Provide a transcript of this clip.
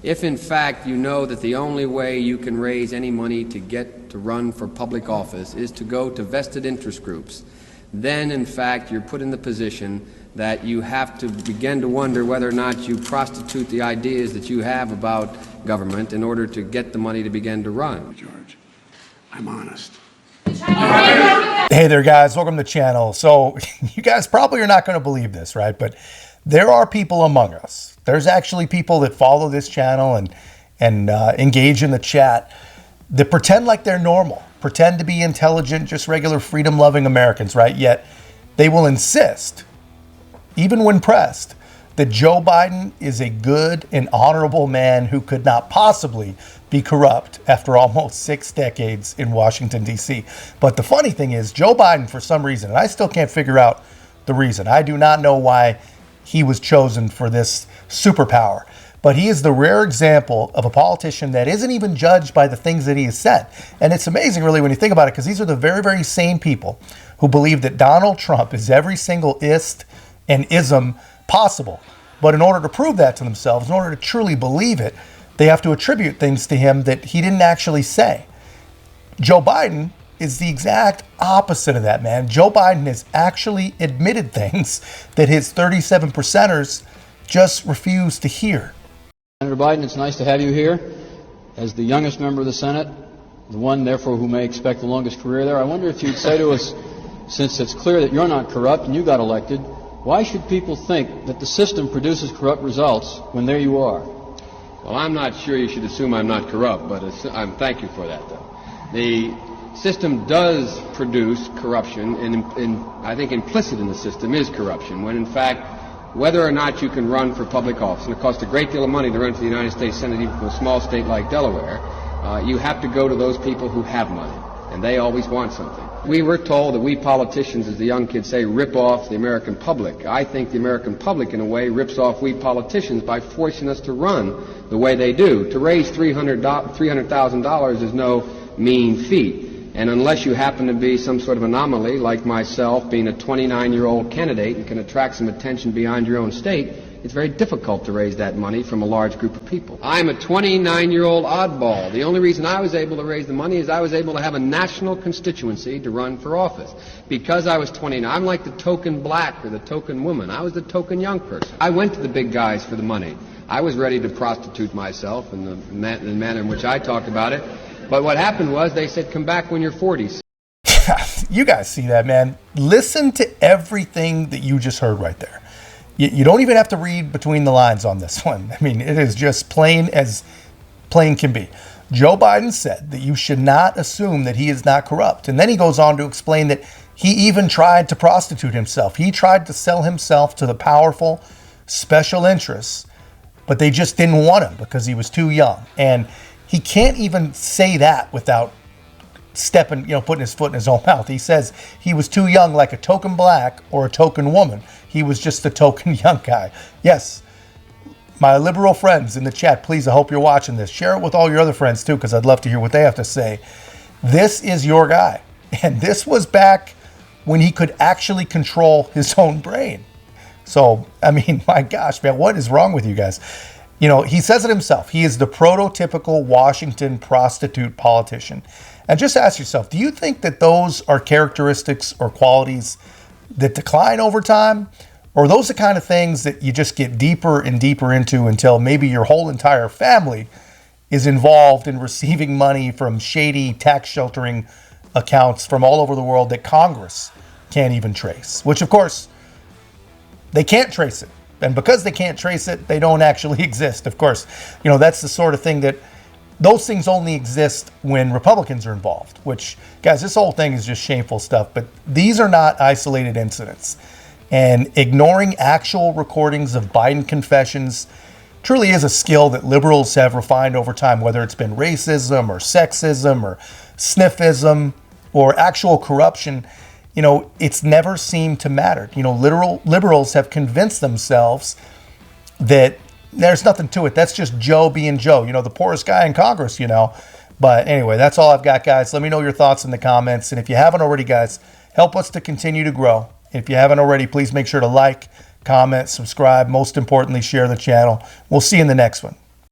If in fact you know that the only way you can raise any money to get to run for public office is to go to vested interest groups, then in fact you're put in the position that you have to begin to wonder whether or not you prostitute the ideas that you have about government in order to get the money to begin to run. George, I'm honest. Hey there, guys. Welcome to the channel. So you guys probably are not going to believe this, right? But there are people among us. There's actually people that follow this channel and engage in the chat that pretend like they're normal, pretend to be intelligent, just regular freedom-loving Americans, right? Yet they will insist, even when pressed, that Joe Biden is a good and honorable man who could not possibly be corrupt after almost 6 decades in Washington, D.C. But the funny thing is, Joe Biden, for some reason, and I still can't figure out the reason. I do not know why he was chosen for this superpower. But he is the rare example of a politician that isn't even judged by the things that he has said. And it's amazing, really, when you think about it, because these are the very, very same people who believe that Donald Trump is every single ist and ism possible. But in order to prove that to themselves, in order to truly believe it, they have to attribute things to him that he didn't actually say. Joe Biden is the exact opposite of that, man. Joe Biden has actually admitted things that his 37%ers just refuse to hear. Senator Biden, it's nice to have you here as the youngest member of the Senate, the one, therefore, who may expect the longest career there. I wonder if you'd say to us, since it's clear that you're not corrupt and you got elected, why should people think that the system produces corrupt results when there you are? Well, I'm not sure you should assume I'm not corrupt, but thank you for that, though. The system does produce corruption, and I think implicit in the system is corruption, when in fact, whether or not you can run for public office, and it costs a great deal of money to run for the United States Senate, even from a small state like Delaware, you have to go to those people who have money, and they always want something. We were told that we politicians, as the young kids say, rip off the American public. I think the American public, in a way, rips off we politicians by forcing us to run the way they do. To raise $300,000 is no mean feat. And unless you happen to be some sort of anomaly, like myself, being a 29-year-old candidate and can attract some attention beyond your own state, it's very difficult to raise that money from a large group of people. I'm a 29-year-old oddball. The only reason I was able to raise the money is I was able to have a national constituency to run for office. Because I was 29, I'm like the token black or the token woman. I was the token young person. I went to the big guys for the money. I was ready to prostitute myself in the manner in which I talked about it. But what happened was they said, come back when you're 40. You guys see that, man. Listen to everything that you just heard right there. You don't even have to read between the lines on this one. I mean, it is just plain as plain can be. Joe Biden said that you should not assume that he is not corrupt. And then he goes on to explain that he even tried to prostitute himself. He tried to sell himself to the powerful special interests, but they just didn't want him because he was too young. And he can't even say that without putting his foot in his own mouth. He says he was too young, like a token black or a token woman. He was just a token young guy. Yes, my liberal friends in the chat, please, I hope you're watching this. Share it with all your other friends too, because I'd love to hear what they have to say. This is your guy. And this was back when he could actually control his own brain. So, I mean, my gosh, man, what is wrong with you guys? You know, he says it himself. He is the prototypical Washington prostitute politician. And just ask yourself, do you think that those are characteristics or qualities that decline over time? Or are those the kind of things that you just get deeper and deeper into until maybe your whole entire family is involved in receiving money from shady tax sheltering accounts from all over the world that Congress can't even trace? Which, of course, they can't trace it. And because they can't trace it, they don't actually exist. Of course, you know, that's the sort of thing that those things only exist when Republicans are involved, which, guys, this whole thing is just shameful stuff. But these are not isolated incidents. And ignoring actual recordings of Biden confessions truly is a skill that liberals have refined over time, whether it's been racism or sexism or sniffism or actual corruption. You know, it's never seemed to matter. You know, liberals have convinced themselves that there's nothing to it. That's just Joe being Joe, you know, the poorest guy in Congress, you know. But anyway, that's all I've got, guys. Let me know your thoughts in the comments. And if you haven't already, guys, help us to continue to grow. If you haven't already, please make sure to like, comment, subscribe. Most importantly, share the channel. We'll see you in the next one.